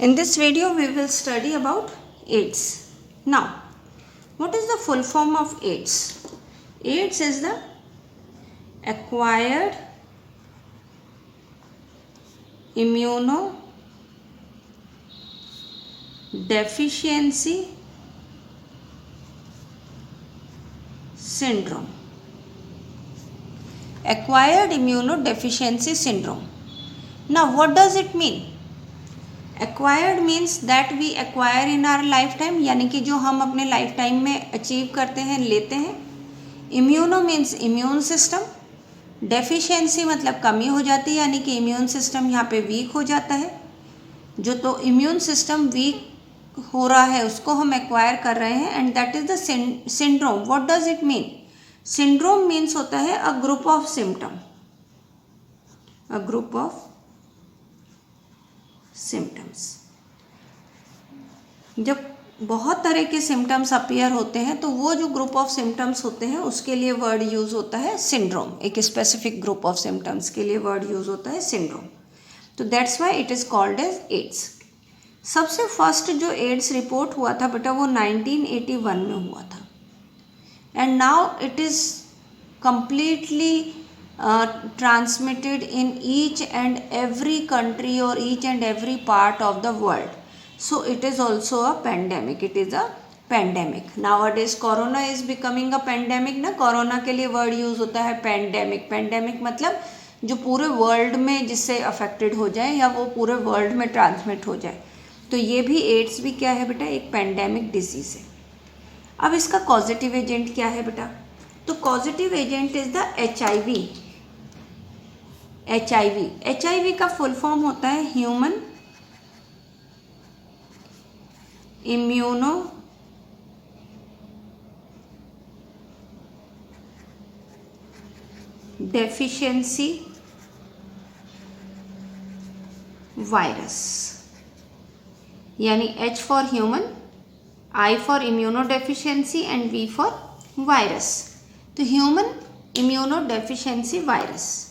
In this video, we will study about AIDS. Now, what is the full form of AIDS? AIDS is the acquired immunodeficiency syndrome. Acquired immunodeficiency syndrome. Now, what does it mean? Acquired means that we acquire in our lifetime, यानी कि जो हम अपने life time में achieve करते हैं, लेते हैं. Immuno means immune system. Deficiency मतलब कमी हो जाती है, यानी कि इम्यून सिस्टम यहाँ पे वीक हो जाता है. जो तो इम्यून सिस्टम वीक हो रहा है उसको हम एक्वायर कर रहे हैं, and that is the syndrome. What does it mean? Syndrome means होता है a group of symptom. A group of symptoms. जब बहुत तरह के सिम्टम्स अपीयर होते हैं तो वो जो ग्रुप ऑफ सिम्टम्स होते हैं उसके लिए वर्ड यूज होता है सिंड्रोम. एक स्पेसिफिक ग्रुप ऑफ सिम्टम्स के लिए वर्ड यूज होता है सिंड्रोम. तो that's why it is called as AIDS. सबसे फर्स्ट जो एड्स रिपोर्ट हुआ था बेटा वो 1981 में हुआ था, and now it is completely transmitted in each and every country or each and every part of the world. So it is also a pandemic. It is a pandemic. Nowadays corona is becoming a pandemic ना. Corona के लिए word use होता है pandemic. Pandemic मतलब जो पूरे world में जिससे अफेक्टेड हो जाए या वो पूरे वर्ल्ड में ट्रांसमिट हो जाए. तो ये भी एड्स भी क्या है बेटा? एक पेंडेमिक डिजीज है. अब इसका कॉजेटिव एजेंट क्या है बेटा? तो causative agent is the HIV. HIV का फुल फॉर्म होता है ह्यूमन इम्यूनो डेफिशिएंसी वायरस. यानी H for human, I for immunodeficiency and V for virus. तो human immunodeficiency virus.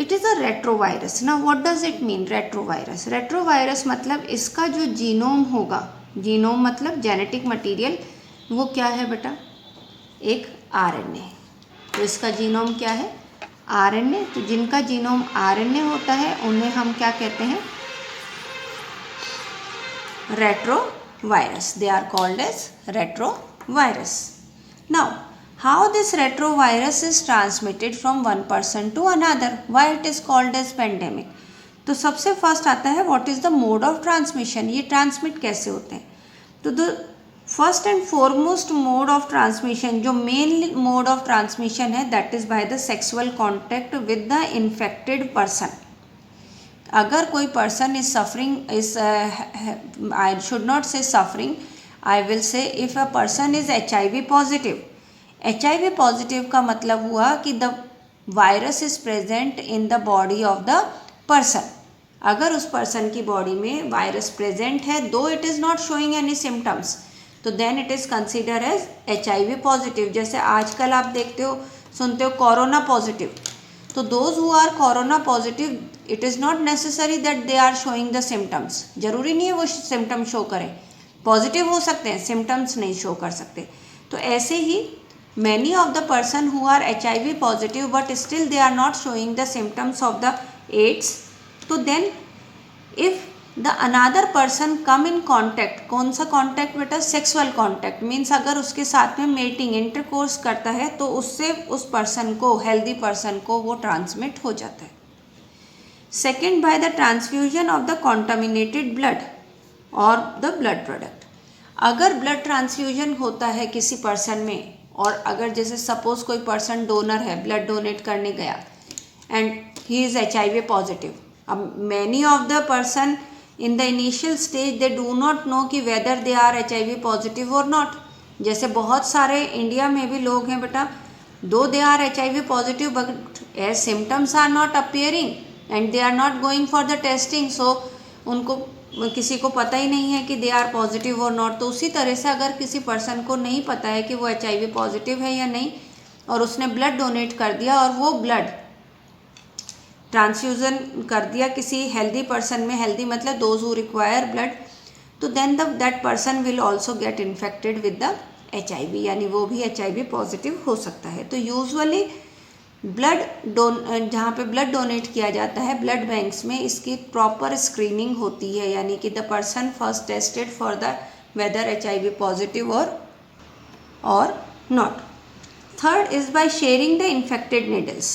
It is a retrovirus. ना what does it mean retrovirus? Retrovirus मतलब इसका जो genome होगा, genome मतलब genetic material, वो क्या है बेटा? एक RNA. तो इसका जीनोम क्या है? RNA. तो जिनका जीनोम RNA होता है उन्हें हम क्या कहते हैं? Retrovirus. They are called as retrovirus. Now how this retrovirus is transmitted from one person to another? Why it is called as pandemic? तो सबसे फर्स्ट आता है what is the mode of transmission. ये ट्रांसमिट कैसे होते हैं? तो the first and foremost mode of transmission, जो मेन मोड ऑफ ट्रांसमिशन है, that is by the sexual contact with the infected person. अगर कोई person is suffering, is I should not say suffering, I will say if a person is HIV positive. HIV positive का मतलब हुआ कि the virus is present in the body of the person. अगर उस person की body में virus present है, though it is not showing any symptoms, तो then it is consider as HIV positive. जैसे आजकल आप देखते हो, सुनते हो कोरोना पॉजिटिव. तो those who are corona positive, it is not necessary that they are showing the symptoms. जरूरी नहीं है वो सिम्टम्स शो करें. पॉजिटिव हो सकते हैं, सिम्टम्स नहीं शो कर सकते. तो ऐसे ही many of the person who are HIV positive but still they are not showing the symptoms of the AIDS. तो then if the another person come in contact, कौन सा contact बेटा? sexual contact means अगर उसके साथ में mating intercourse करता है तो उससे उस person को, healthy person को वो transmit हो जाता है. Second, by the transfusion of the contaminated blood or the blood product. अगर blood transfusion होता है किसी person में, और अगर जैसे सपोज कोई पर्सन डोनर है, ब्लड डोनेट करने गया and he is HIV positive. अब many of the person in the initial stage they do not know कि whether they are HIV positive और नॉट. जैसे बहुत सारे इंडिया में भी लोग हैं बेटा, though they are HIV positive but as symptoms are not appearing and they are not going for the testing. So उनको किसी को पता ही नहीं है कि दे आर पॉजिटिव और नॉट. तो उसी तरह से अगर किसी पर्सन को नहीं पता है कि वो HIV पॉजिटिव है या नहीं, और उसने ब्लड डोनेट कर दिया और वो ब्लड ट्रांसफ्यूज़न कर दिया किसी हेल्दी पर्सन में, हेल्दी मतलब दोज हु रिक्वायर ब्लड, तो then that person will also get infected with the HIV, यानी वो भी HIV पॉजिटिव हो सकता है। तो यूजुअली जहाँ पे ब्लड डोनेट किया जाता है ब्लड बैंक्स में, इसकी प्रॉपर स्क्रीनिंग होती है, यानी कि the person first tested for the whether HIV positive और not. Third is by sharing the infected needles.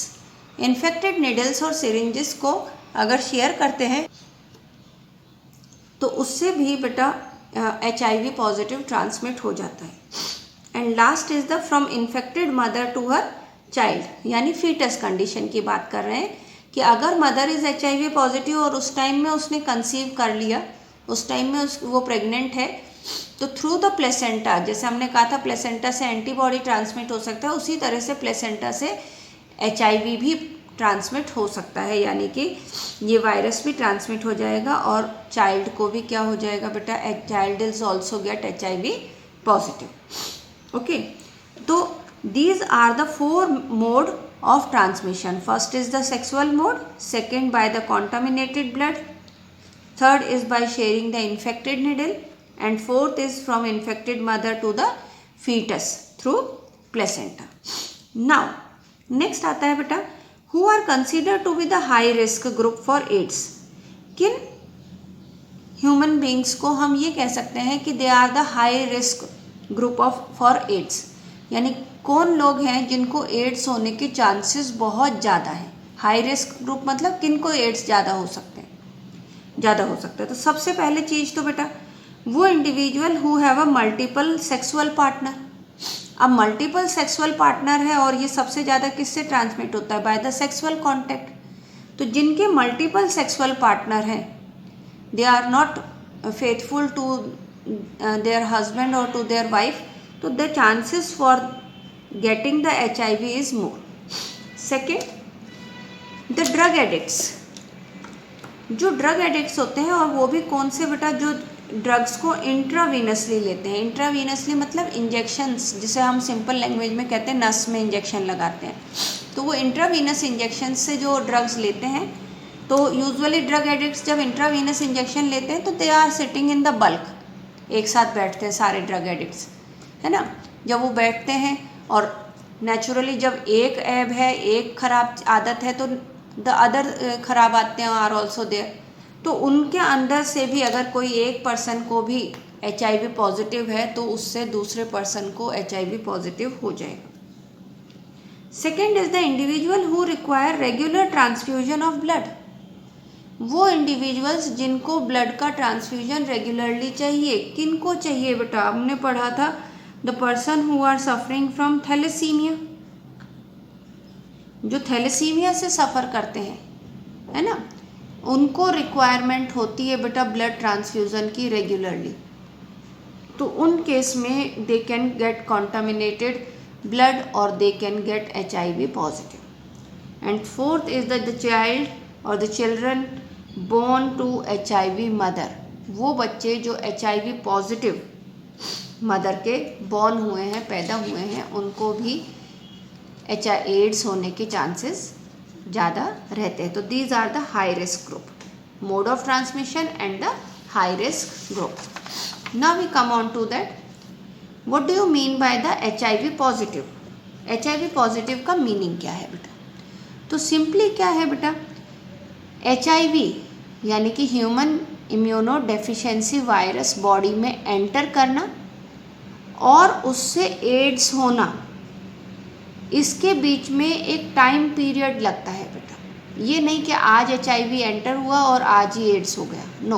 Infected needles और सिरिंजेस को अगर शेयर करते हैं तो उससे भी बेटा HIV पॉजिटिव ट्रांसमिट हो जाता है। And last is the from infected mother to her child, यानी फीटस कंडीशन की बात कर रहे हैं कि अगर मदर इज HIV पॉजिटिव और उस टाइम में उसने कंसीव कर लिया, उस टाइम में वो प्रेग्नेंट है, तो थ्रू द प्लेसेंटा, जैसे हमने कहा था प्लेसेंटा से एंटीबॉडी ट्रांसमिट हो सकता है, उसी तरह से प्लेसेंटा से HIV भी ट्रांसमिट हो सकता है, यानी कि ये वायरस भी ट्रांसमिट हो जाएगा और चाइल्ड को भी क्या हो जाएगा बेटा, child is also get HIV positive. Okay, तो these are the 4 mode of transmission. First is the sexual mode, second by the contaminated blood, third is by sharing the infected needle, and fourth is from infected mother to the fetus through placenta. Now next आता है बेटा, who are considered to be the high risk group for AIDS. किन human beings को हम ये कह सकते हैं कि they are the high risk group of for AIDS, यानी कौन लोग हैं जिनको एड्स होने के चांसेस बहुत ज़्यादा हैं। हाई रिस्क ग्रुप मतलब किन को एड्स ज़्यादा हो सकते हैं। तो सबसे पहले चीज़ तो बेटा वो individual who have a multiple sexual partner. अब मल्टीपल सेक्सुअल पार्टनर है और ये सबसे ज़्यादा किससे ट्रांसमिट होता है, बाय द सेक्सुअल कॉन्टैक्ट। तो जिनके मल्टीपल सेक्सुअल पार्टनर हैं, they are not faithful to their husband और टू देयर वाइफ, तो the chances for getting the HIV is more. Second, the drug addicts. जो ड्रग एडिक्ट्स होते हैं, और वो भी कौन से बेटा, जो ड्रग्स को इंट्रावीनसली लेते हैं। इंट्रावीनसली मतलब इंजेक्शंस, जिसे हम सिंपल लैंग्वेज में कहते हैं नस में इंजेक्शन लगाते हैं। तो वो इंट्रावीनस इंजेक्शन से जो ड्रग्स लेते हैं, तो यूजुअली ड्रग एडिक्ट्स जब इंट्रावीनस इंजेक्शन लेते हैं तो they are sitting in the bulk, एक साथ बैठते हैं सारे ड्रग एडिक्ट्स, है ना। जब वो बैठते हैं और नेचुरली जब एक ऐब है, एक खराब आदत है, तो द अदर खराब आदतें आर ऑल्सो देयर। तो उनके अंदर से भी अगर कोई एक पर्सन को भी HIV पॉजिटिव है तो उससे दूसरे पर्सन को HIV पॉजिटिव हो जाएगा। Second is the individual who require regular transfusion of blood. वो इंडिविजुअल्स जिनको ब्लड का ट्रांसफ्यूजन रेगुलरली चाहिए। किन को चाहिए बेटा, हमने पढ़ा था the person who are suffering from thalassaemia, जो थैलेसीमिया से सफ़र करते हैं, है ना, उनको रिक्वायरमेंट होती है बेटा ब्लड ट्रांसफ्यूज़न की रेगुलरली। तो उन केस में they can get contaminated blood और they can get HIV positive. And fourth is the child और the children born to HIV mother. वो बच्चे जो HIV पॉजिटिव मदर के बॉर्न हुए हैं, पैदा हुए हैं, उनको भी एड्स होने के चांसेस ज़्यादा रहते हैं। तो these are the high risk group, mode of transmission and the high risk group. Now we come on to that, what do you mean by the HIV positive. HIV positive का meaning क्या है बेटा? तो simply क्या है बेटा, HIV यानी कि human immunodeficiency virus body में एंटर करना और उससे एड्स होना, इसके बीच में एक टाइम पीरियड लगता है बेटा। ये नहीं कि आज HIV एंटर हुआ और आज ही एड्स हो गया, no.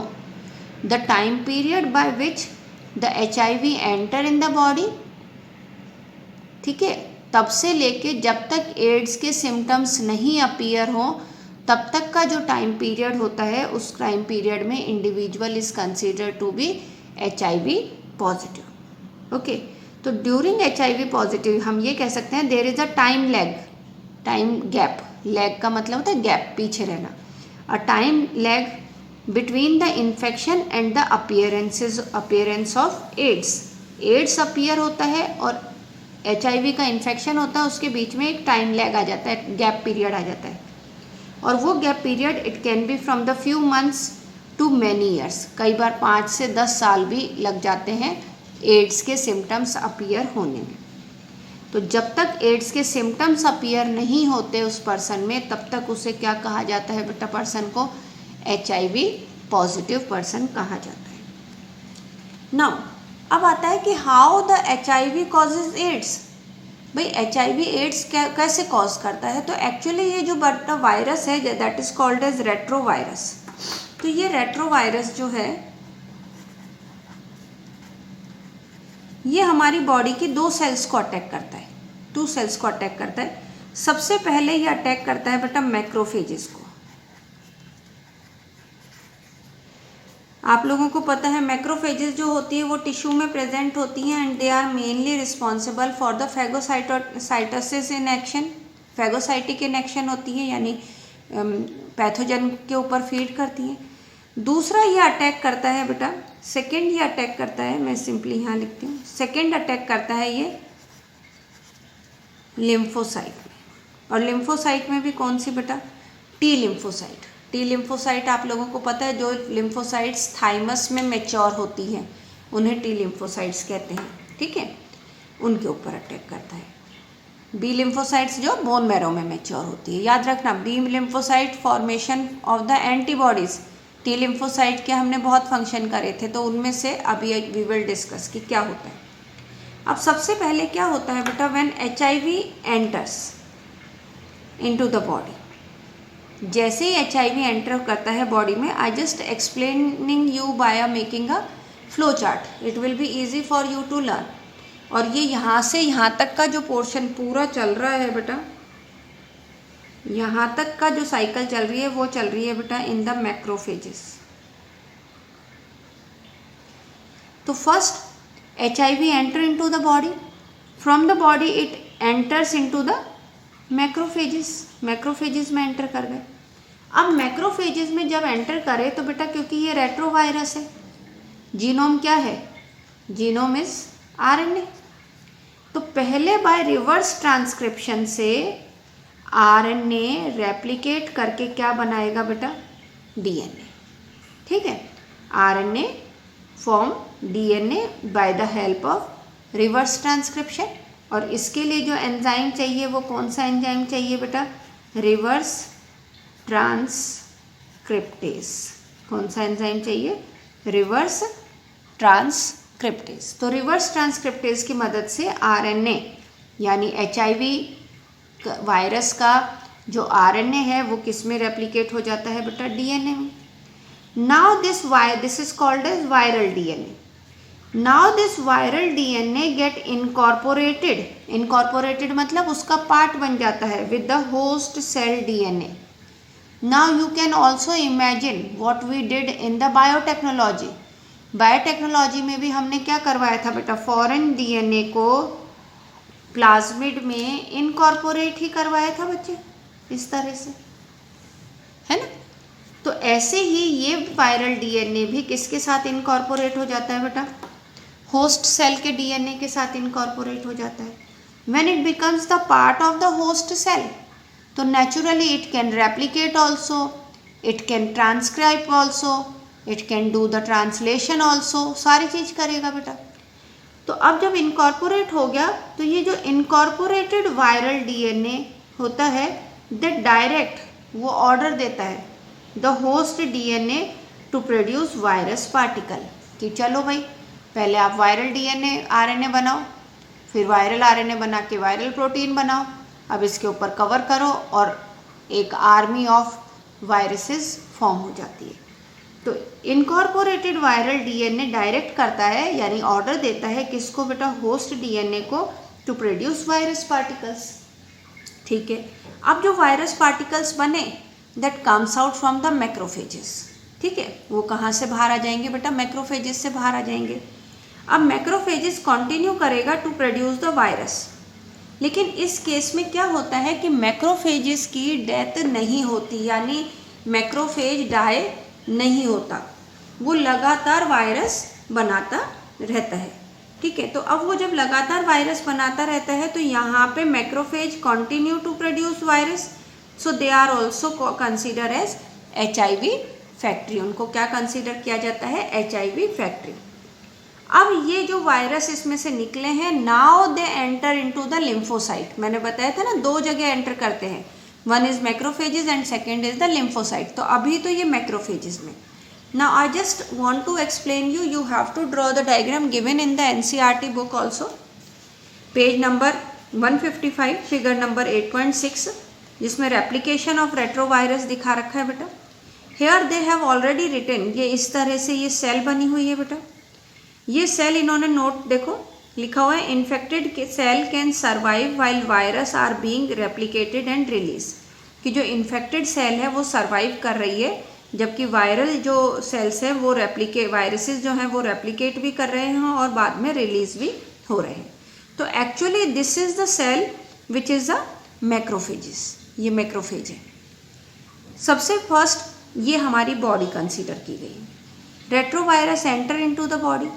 The time period by which the HIV enter in the body, ठीक है, तब से लेके जब तक एड्स के सिम्टम्स नहीं अपीयर हों तब तक का जो टाइम पीरियड होता है, उस टाइम पीरियड में individual is considered to be HIV positive. Okay, तो ड्यूरिंग HIV पॉजिटिव हम ये कह सकते हैं there is a time lag, time gap. Lag का मतलब होता है गैप, पीछे रहना। A time lag between the infection and the appearance of AIDS. AIDS appear होता है और HIV का इन्फेक्शन होता है, उसके बीच में एक टाइम लैग आ जाता है, गैप पीरियड आ जाता है। और वो gap period it can be from the few months to many years, कई बार 5 से 10 साल भी लग जाते हैं एड्स के सिम्टम्स अपीयर होने में। तो जब तक एड्स के सिम्टम्स अपीयर नहीं होते उस पर्सन में, तब तक उसे क्या कहा जाता है बेटा, पर्सन को HIV पॉजिटिव पर्सन कहा जाता है। नाउ अब आता है कि how the HIV causes AIDS. भाई HIV एड्स कैसे कॉज करता है? तो एक्चुअली ये जो बटा वायरस है that is called as retrovirus. तो ये रेट्रोवायरस जो है ये हमारी बॉडी की 2 सेल्स को अटैक करता है, 2 सेल्स को अटैक करता है। सबसे पहले ये अटैक करता है बेटा मैक्रोफेजेस को। आप लोगों को पता है मैक्रोफेजेस जो होती है वो टिश्यू में प्रेजेंट होती हैं and they are mainly responsible for the phagocytosis in action. Phagocytic in action होती है, यानी पैथोजन के ऊपर फीड करती हैं। दूसरा ये अटैक करता है बेटा, सेकेंड ये अटैक करता है, मैं सिंपली यहाँ लिखती हूँ, सेकेंड अटैक करता है ये लिम्फोसाइट में। और लिम्फोसाइट में भी कौन सी बेटा, टी लिम्फोसाइट। टी लिम्फोसाइट आप लोगों को पता है, जो लिम्फोसाइट्स थाइमस में मैच्योर होती हैं उन्हें टी लिम्फोसाइट्स कहते हैं, ठीक है, उनके ऊपर अटैक करता है। बी लिम्फोसाइट्स जो बोन मैरो में मैच्योर होती है, याद रखना। B lymphocyte formation of the antibodies. T lymphocyte के हमने बहुत फंक्शन करे थे, तो उनमें से अभी वी विल डिस्कस कि क्या होता है। अब सबसे पहले क्या होता है बेटा, when HIV enters into the body, जैसे ही HIV एंटर करता है बॉडी में, I just explaining you by making a flow chart, it will be easy for you to learn. और ये यहाँ से यहाँ तक का जो पोर्शन पूरा चल रहा है बेटा, यहाँ तक का जो साइकिल चल रही है वो चल रही है बेटा इन द मैक्रोफेजेस। तो first HIV enter into the body, from the body it enters into the macrophages. Macrophages में एंटर कर गए। अब मैक्रोफेजेस में जब एंटर करे तो बेटा, क्योंकि ये रेट्रोवायरस है, जीनोम क्या है, जीनोम इज RNA। तो पहले बाय रिवर्स ट्रांसक्रिप्शन से RNA रेप्लिकेट करके क्या बनाएगा बेटा, DNA, ठीक है। RNA form DNA by the help of reverse transcription. और इसके लिए जो एंजाइम चाहिए वो कौन सा एंजाइम चाहिए बेटा, रिवर्स ट्रांसक्रिप्टेज। कौन सा एंजाइम चाहिए, रिवर्स ट्रांसक्रिप्टेज। तो रिवर्स ट्रांसक्रिप्टेज की मदद से RNA यानी HIV वायरस का जो RNA है वो किस में रेप्लिकेट हो जाता है बेटा, DNA में। Now this is called as viral DNA। Now this viral DNA get incorporated, incorporated मतलब उसका पार्ट बन जाता है with the host cell DNA। Now you can also imagine what we did in the biotechnology. Biotechnology में भी हमने क्या करवाया था बेटा, फॉरेन DNA को प्लाज्मिड में इनकॉर्पोरेट ही करवाया था बच्चे, इस तरह से, है ना। तो ऐसे ही ये वायरल DNA भी किसके साथ इनकॉर्पोरेट हो जाता है बेटा, होस्ट सेल के DNA के साथ इनकॉर्पोरेट हो जाता है। When it becomes the part of the host cell, तो naturally it can replicate also, it can transcribe also, it can do the translation also, सारी चीज करेगा बेटा। तो अब जब इनकॉर्पोरेट हो गया, तो ये जो इनकॉर्पोरेटेड वायरल DNA होता है, दैट डायरेक्ट वो ऑर्डर देता है the host DNA to produce virus particle, कि चलो भाई पहले आप वायरल DNA RNA बनाओ, फिर वायरल RNA बना के वायरल प्रोटीन बनाओ, अब इसके ऊपर कवर करो और एक आर्मी ऑफ वायरसेस फॉर्म हो जाती है। तो इनकॉर्पोरेटेड वायरल DNA डायरेक्ट करता है, यानी ऑर्डर देता है किसको बेटा, होस्ट DNA को, टू प्रोड्यूस वायरस पार्टिकल्स, ठीक है। अब जो वायरस पार्टिकल्स बने that comes out from the macrophages, ठीक है, वो कहाँ से बाहर आ जाएंगे बेटा, मैक्रोफेजेस से बाहर आ जाएंगे। अब मैक्रोफेजेस कंटिन्यू करेगा टू प्रोड्यूस द वायरस, लेकिन इस केस में क्या होता है कि मैक्रोफेजेस की डेथ नहीं होती, यानी मैक्रोफेज डाई नहीं होता, वो लगातार वायरस बनाता रहता है, ठीक है। तो अब वो जब लगातार वायरस बनाता रहता है तो यहाँ पे macrophage continue to produce virus, so they are also consider as HIV factory. उनको क्या कंसिडर किया जाता है? HIV factory. अब ये जो वायरस इसमें से निकले हैं, now they enter into the lymphocyte. मैंने बताया था ना, दो जगह एंटर करते हैं, one is macrophages and second is the lymphocyte. तो अभी तो ये मैक्रोफेजेस में। Now I just want to explain you, you have to draw the diagram given in the NCERT book also, page number 155, figure number 8.6, जिसमें replication of retrovirus दिखा रखा है बेटा। Here they have already written, ये इस तरह से ये सेल बनी हुई है बेटा। ये सेल इन्होंने नोट देखो लिखा हुआ है, infected cell can survive while virus are being replicated and release, कि जो इन्फेक्टेड सेल है वो सर्वाइव कर रही है, जबकि वायरल जो सेल्स है वो वायरसेस जो हैं वो रेप्लिकेट भी कर रहे हैं और बाद में रिलीज भी हो रहे हैं। तो actually this is the cell which is the macrophages, ये मैक्रोफेज है। सबसे फर्स्ट ये हमारी बॉडी कंसीडर की गई। Retrovirus enter into the body,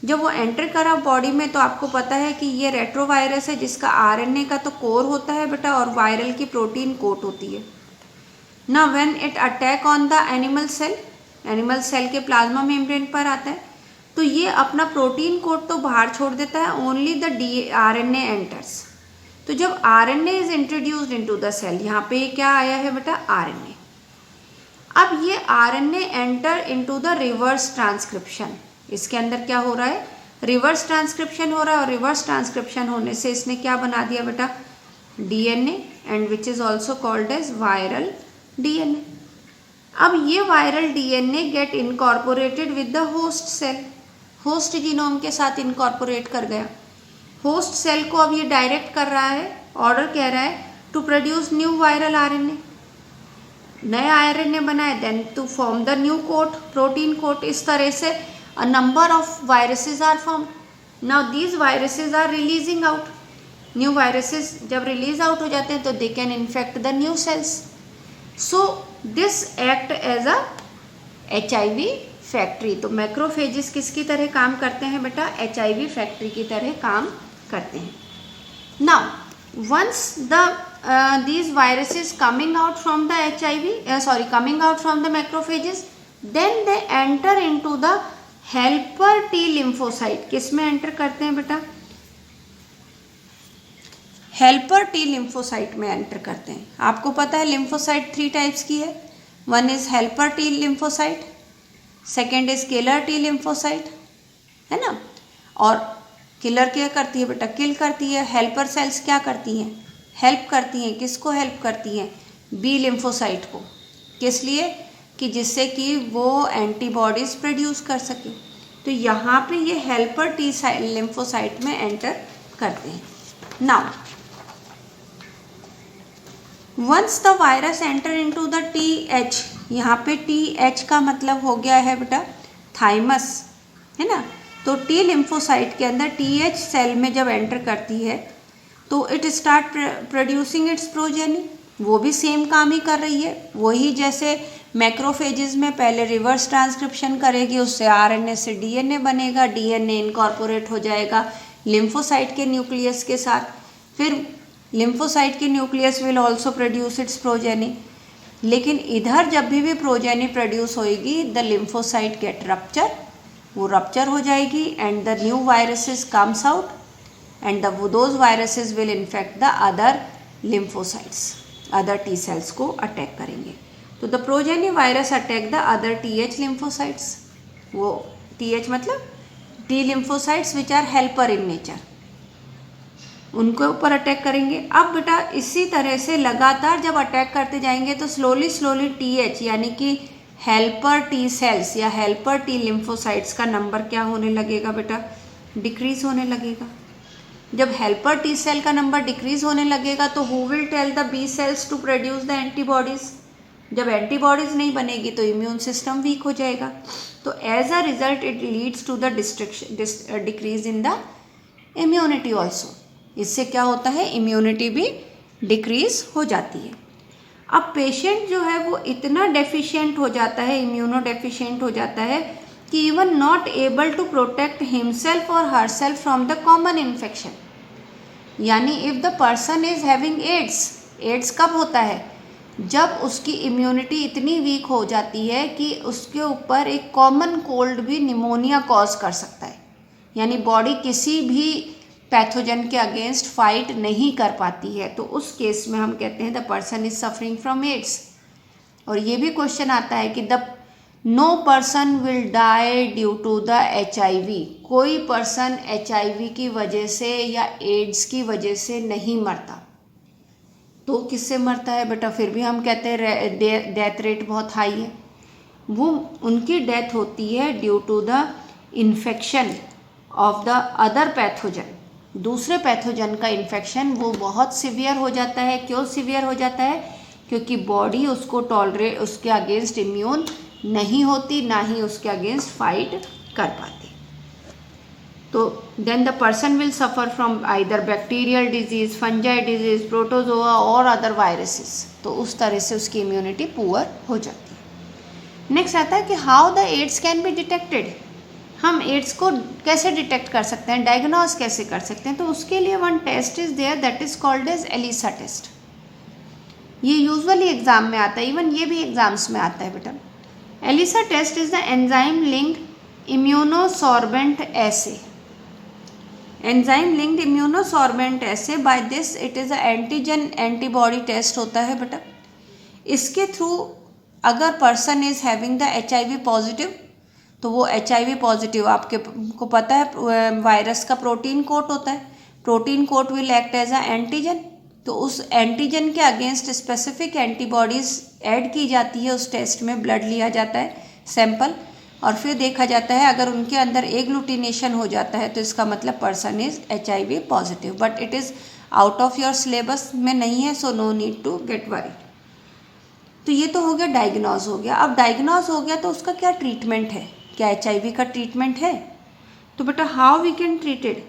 जब वो एंटर करा बॉडी में तो आपको पता है कि ये रेट्रोवायरस है जिसका RNA का तो कोर होता है बेटा और वायरल की प्रोटीन कोट होती है ना। When it attack on the animal cell, animal cell के प्लाज्मा मेम्ब्रेन पर आता है तो ये अपना प्रोटीन कोट तो बाहर छोड़ देता है, ओनली द RNA एंटर्स। तो जब RNA is introduced into the cell, यहाँ पे क्या आया है बेटा? RNA। अब ये RNA enter into the reverse transcription, इसके अंदर क्या हो रहा है? रिवर्स ट्रांसक्रिप्शन हो रहा है, और रिवर्स ट्रांसक्रिप्शन होने से इसने क्या बना दिया बेटा? DNA, and which is also called as viral DNA। अब ये viral DNA get incorporated with the host cell, host genome के साथ इनकॉर्पोरेट कर गया। होस्ट सेल को अब ये डायरेक्ट कर रहा है, ऑर्डर कह रहा है to produce new viral RNA, नया RNA बनाए, then to form the new coat, protein coat. इस तरह से a number of viruses are formed. Now these viruses are releasing out. New viruses जब release out हो जाते हैं तो they can infect the new cells. So this act as a HIV factory. तो macrophages किसकी तरह काम करते हैं बेटा? HIV फैक्ट्री की तरह काम करते हैं। Now once the these viruses coming out from the coming out from the macrophages, then they enter into the helper T lymphocyte. किस में एंटर करते हैं बेटा? हेल्पर T लिम्फोसाइट में एंटर करते हैं। आपको पता है लिम्फोसाइट 3 टाइप्स की है, one is helper T lymphocyte, second is killer T lymphocyte, है ना। और किलर क्या करती है बेटा? किल करती है। हेल्पर सेल्स क्या करती हैं? हेल्प करती हैं। किसको हेल्प करती हैं? B लिम्फोसाइट को। किस लिए? कि जिससे कि वो एंटीबॉडीज़ प्रोड्यूस कर सके। तो यहाँ पे ये हेल्पर T लिम्फोसाइट में एंटर करते हैं। Now once the virus enter into the TH, यहाँ पे TH का मतलब हो गया है बेटा थाइमस, है ना। तो T लिम्फोसाइट के अंदर TH सेल में जब एंटर करती है तो it start producing it's progeny. वो भी सेम काम ही कर रही है, वही जैसे मैक्रोफेजेस में पहले रिवर्स ट्रांसक्रिप्शन करेगी, उससे RNA से DNA बनेगा, DNA इनकॉर्पोरेट हो जाएगा लिम्फोसाइट के न्यूक्लियस के साथ, फिर लिम्फोसाइट के nucleus will also produce its progeny. लेकिन इधर जब भी प्रोजेनी प्रोड्यूस होएगी द लिम्फोसाइट गेट रप्चर, वो रप्चर हो जाएगी and the new viruses comes out and those viruses will infect the other lymphocytes, other T cells को अटैक करेंगे। तो the progeny virus attack the other TH lymphocytes, वो TH मतलब T lymphocytes which are helper in nature, उनके ऊपर attack करेंगे। अब बेटा इसी तरह से लगातार जब अटैक करते जाएंगे तो स्लोली TH यानी कि हेल्पर T सेल्स या हेल्पर T लिम्फोसाइट्स का नंबर क्या होने लगेगा बेटा? डिक्रीज होने लगेगा। जब हेल्पर T सेल का नंबर डिक्रीज होने लगेगा तो who will tell the B cells to produce the antibodies? जब एंटीबॉडीज़ नहीं बनेगी तो इम्यून सिस्टम वीक हो जाएगा। तो as a result it leads to the decrease in the immunity also. इससे क्या होता है? इम्यूनिटी भी डिक्रीज हो जाती है। अब पेशेंट जो है वो इतना डेफिशिएंट हो जाता है, इम्यूनो डेफिशिएंट हो जाता है कि even not able to protect himself और herself from the common infection. यानी if the person is having AIDS, AIDS कब होता है? जब उसकी इम्यूनिटी इतनी वीक हो जाती है कि उसके ऊपर एक कॉमन कोल्ड भी निमोनिया कॉज कर सकता है, यानी बॉडी किसी भी पैथोजन के अगेंस्ट फाइट नहीं कर पाती है, तो उस केस में हम कहते हैं the person is suffering from AIDS. और ये भी क्वेश्चन आता है कि the no person will die due to the HIV, कोई पर्सन HIV की वजह से या एड्स की वजह से नहीं मरता। तो किससे मरता है बेटा? फिर भी हम कहते हैं डेथ रेट बहुत हाई है। वो उनकी डेथ होती है due to the infection of the other pathogen, दूसरे पैथोजन का इन्फेक्शन वो बहुत सीवियर हो जाता है। क्यों सीवियर हो जाता है? क्योंकि बॉडी उसको उसके अगेंस्ट इम्यून नहीं होती, ना ही उसके अगेंस्ट फाइट कर पाती। तो then the person will suffer from either bacterial disease, fungi disease, protozoa और अदर वायरसेस। तो उस तरह से उसकी इम्यूनिटी पुअर हो जाती है। नेक्स्ट आता है कि how the AIDS can be detected, हम एड्स को कैसे डिटेक्ट कर सकते हैं, डायग्नोज कैसे कर सकते हैं। तो उसके लिए one test is there that is called as ELISA test. ये यूजुअली एग्जाम में आता है, इवन ये भी एग्जाम्स में आता है बेटा। ELISA test is the enzyme linked immunosorbent assay, enzyme linked immunosorbent assay. By this it is a antigen antibody test होता है बेटा। इसके थ्रू अगर person is having the HIV positive, तो वो HIV पॉजिटिव आपके को पता है वायरस का प्रोटीन कोट होता है, protein coat will act as a antigen. तो उस एंटीजन के अगेंस्ट स्पेसिफिक एंटीबॉडीज़ ऐड की जाती है, उस टेस्ट में ब्लड लिया जाता है सैंपल, और फिर देखा जाता है अगर उनके अंदर एग्लूटिनेशन हो जाता है तो इसका मतलब person is HIV positive. But it is out of your syllabus में नहीं है, so no need to get worry. तो ये तो हो गया डायग्नोज हो गया। अब डायग्नोज हो गया तो उसका क्या ट्रीटमेंट है, क्या HIV का ट्रीटमेंट है? तो बेटा how we can treat it?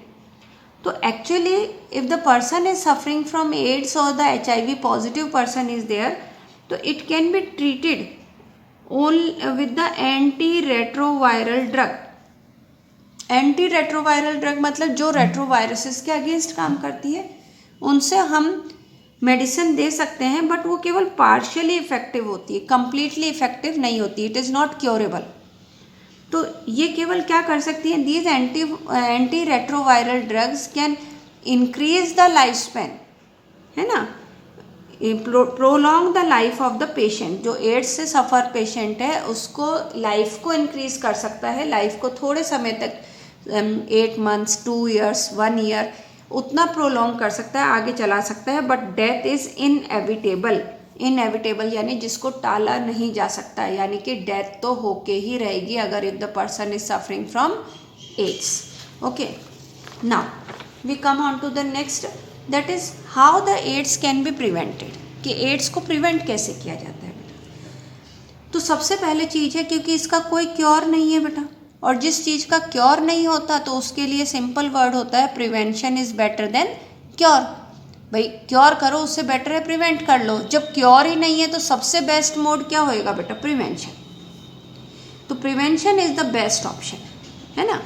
तो actually if the person is suffering from AIDS और the HIV positive person is there, तो it can be treated with the antiretroviral drug। Antiretroviral drug मतलब जो retroviruses के against काम करती है, उनसे हम मेडिसिन दे सकते हैं, बट वो केवल पार्शियली इफेक्टिव होती है, कंप्लीटली इफेक्टिव नहीं होती, इट इज़ नॉट क्योरेबल। तो ये केवल क्या कर सकती हैं, these anti retroviral drugs can increase the life span, है ना, prolong the life of the patient. जो एड्स से सफ़र पेशेंट है उसको लाइफ को इंक्रीज कर सकता है, लाइफ को थोड़े समय तक 8 months, 2 years, 1 year उतना प्रोलॉन्ग कर सकता है, आगे चला सकता है। But death is inevitable, inevitable यानी जिसको टाला नहीं जा सकता, यानी कि डेथ तो होके ही रहेगी अगर if the person is suffering from AIDS. Okay, now we come on to the next, that is how the AIDS can be prevented, कि एड्स को प्रिवेंट कैसे किया जाता है बेटा। तो सबसे पहले चीज़ है, क्योंकि इसका कोई क्योर नहीं है बेटा, और जिस चीज़ का क्योर नहीं होता तो उसके लिए सिंपल वर्ड होता है prevention is better than cure. भाई क्योर करो उससे बेटर है प्रिवेंट कर लो। जब क्योर ही नहीं है तो सबसे बेस्ट मोड क्या होएगा बेटा, प्रिवेंशन। तो prevention is the best option, है ना।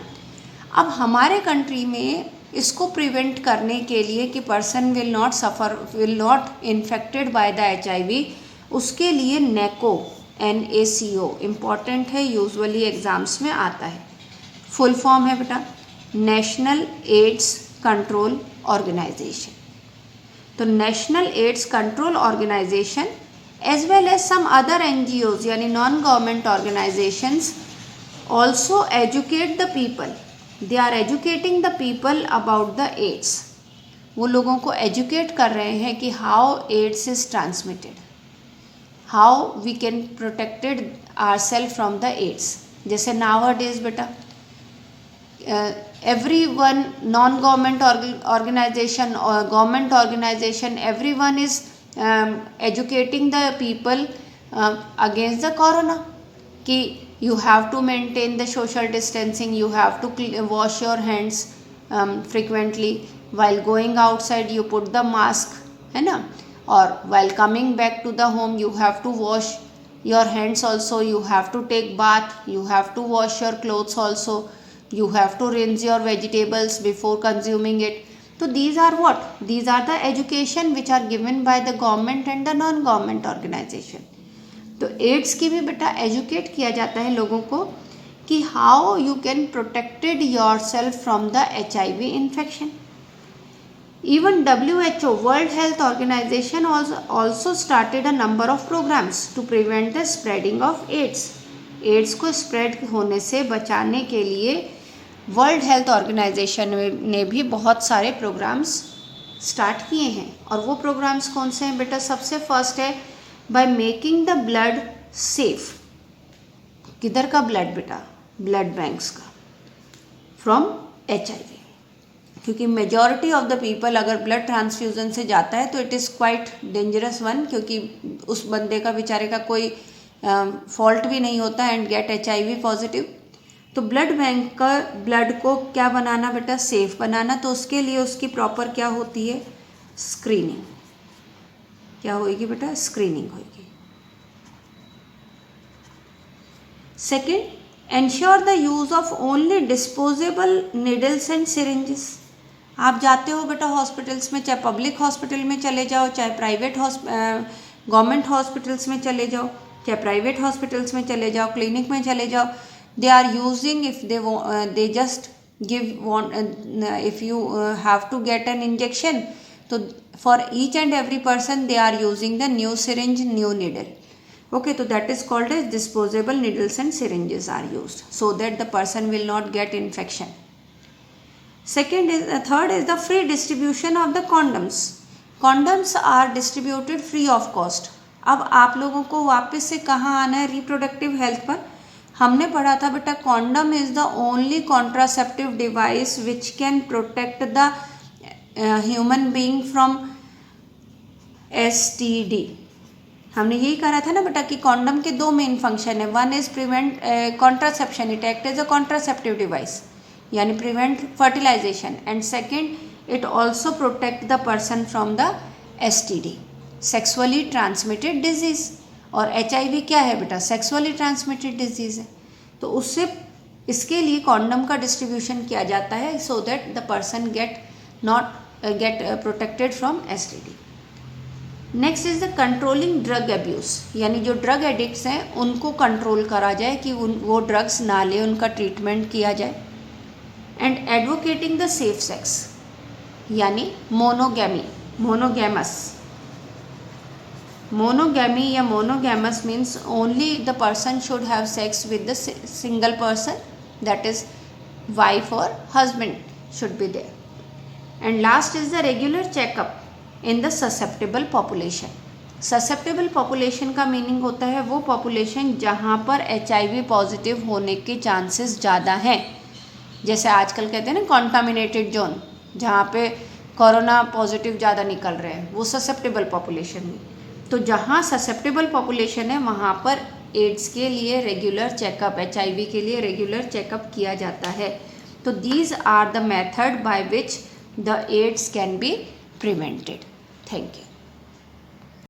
अब हमारे कंट्री में इसको प्रिवेंट करने के लिए कि person will not suffer, will not infected by the HIV, उसके लिए NACO, NACO इम्पॉर्टेंट है, यूजुअली एग्ज़ाम्स में आता है। फुल फॉर्म है बेटा नेशनल एड्स कंट्रोल ऑर्गेनाइजेशन। तो National AIDS Control Organisation as well as some other NGOs यानी non government organisations also educate the people, they are educating the people about the AIDS. वो लोगों को educate कर रहे हैं कि how ads is transmitted, how we can protected our self from the AIDS. जैसे nowadays बेटा everyone, non-government organization or government organization, everyone is educating the people against the corona, कि you have to maintain the social distancing, you have to wash your hands frequently, while going outside you put the mask, है ना, और while coming back to the home you have to wash your hands also, you have to take bath, you have to wash your clothes also, you have to rinse your vegetables before consuming it. तो these are what? These are the education which are given by the government and the non-government organization. तो ads की भी बेटा educate किया जाता है लोगों को कि how you can protected your self from the HIV infection. Even WHO, World Health Organization, also started a number of programs to prevent the spreading of AIDS. AIDS को स्प्रेड होने से बचाने के लिए वर्ल्ड हेल्थ ऑर्गेनाइजेशन ने भी बहुत सारे प्रोग्राम्स स्टार्ट किए हैं. और वो प्रोग्राम्स कौन से हैं बेटा? सबसे फर्स्ट है by making the blood safe. किधर का ब्लड बेटा? ब्लड बैंक्स का, फ्रॉम HIV. क्योंकि मेजॉरिटी ऑफ द पीपल अगर ब्लड ट्रांसफ्यूज़न से जाता है तो it is quite dangerous one, क्योंकि उस बंदे का बेचारे का कोई फॉल्ट भी नहीं होता एंड गेट HIV पॉजिटिव. तो ब्लड बैंक का ब्लड को क्या बनाना बेटा? सेफ बनाना. तो उसके लिए उसकी प्रॉपर क्या होती है? स्क्रीनिंग. क्या होगी बेटा? स्क्रीनिंग होगी. Second, ensure the use of only disposable needles and syringes. आप जाते हो बेटा हॉस्पिटल्स में, चाहे पब्लिक हॉस्पिटल में चले जाओ, चाहे प्राइवेट गवर्नमेंट हॉस्पिटल्स में चले जाओ, चाहे प्राइवेट हॉस्पिटल्स में चले जाओ, क्लिनिक में चले जाओ, they are using, if they just give if you have to get an injection, so for each and every person they are using the new syringe, new needle. Okay, so that is called as disposable needles and syringes are used so that the person will not get infection. Third is the free distribution of the condoms. Condoms are distributed free of cost. अब आप लोगों को वापस से कहाँ आना है? Reproductive health पर. हमने पढ़ा था बेटा condom is the only contraceptive device which can protect the human being from STD. हमने यही कहा था ना बेटा कि कॉन्डम के दो मेन फंक्शन है. One is prevent contraception, it act as a contraceptive device, यानी prevent fertilization. And second, it also protect the person from the STD, sexually transmitted disease. और HIV क्या है बेटा? सेक्सुअली ट्रांसमिटेड डिजीज़ है. तो उससे इसके लिए कॉन्डम का डिस्ट्रीब्यूशन किया जाता है so that the person get protected from STD. Next is the controlling drug abuse, यानी जो ड्रग एडिक्ट्स हैं उनको कंट्रोल करा जाए कि वो ड्रग्स ना ले, उनका ट्रीटमेंट किया जाए. And advocating the safe sex, यानी monogamy या monogamous means only the person should have sex with the single person, that is wife or husband should be there. And last is the regular checkup in the susceptible population. Susceptible population का meaning होता है वो population जहाँ पर HIV positive होने के chances ज़्यादा हैं. जैसे आजकल कहते हैं ना कॉन्टामिनेटेड जोन, जहाँ पे कोरोना पॉजिटिव ज़्यादा निकल रहे हैं, वो ससेप्टेबल पॉपुलेशन में. तो जहाँ ससेप्टेबल पॉपुलेशन है वहाँ पर एड्स के लिए रेगुलर चेकअप, HIV के लिए रेगुलर चेकअप किया जाता है. तो these are the method by which the AIDS can be prevented. Thank you.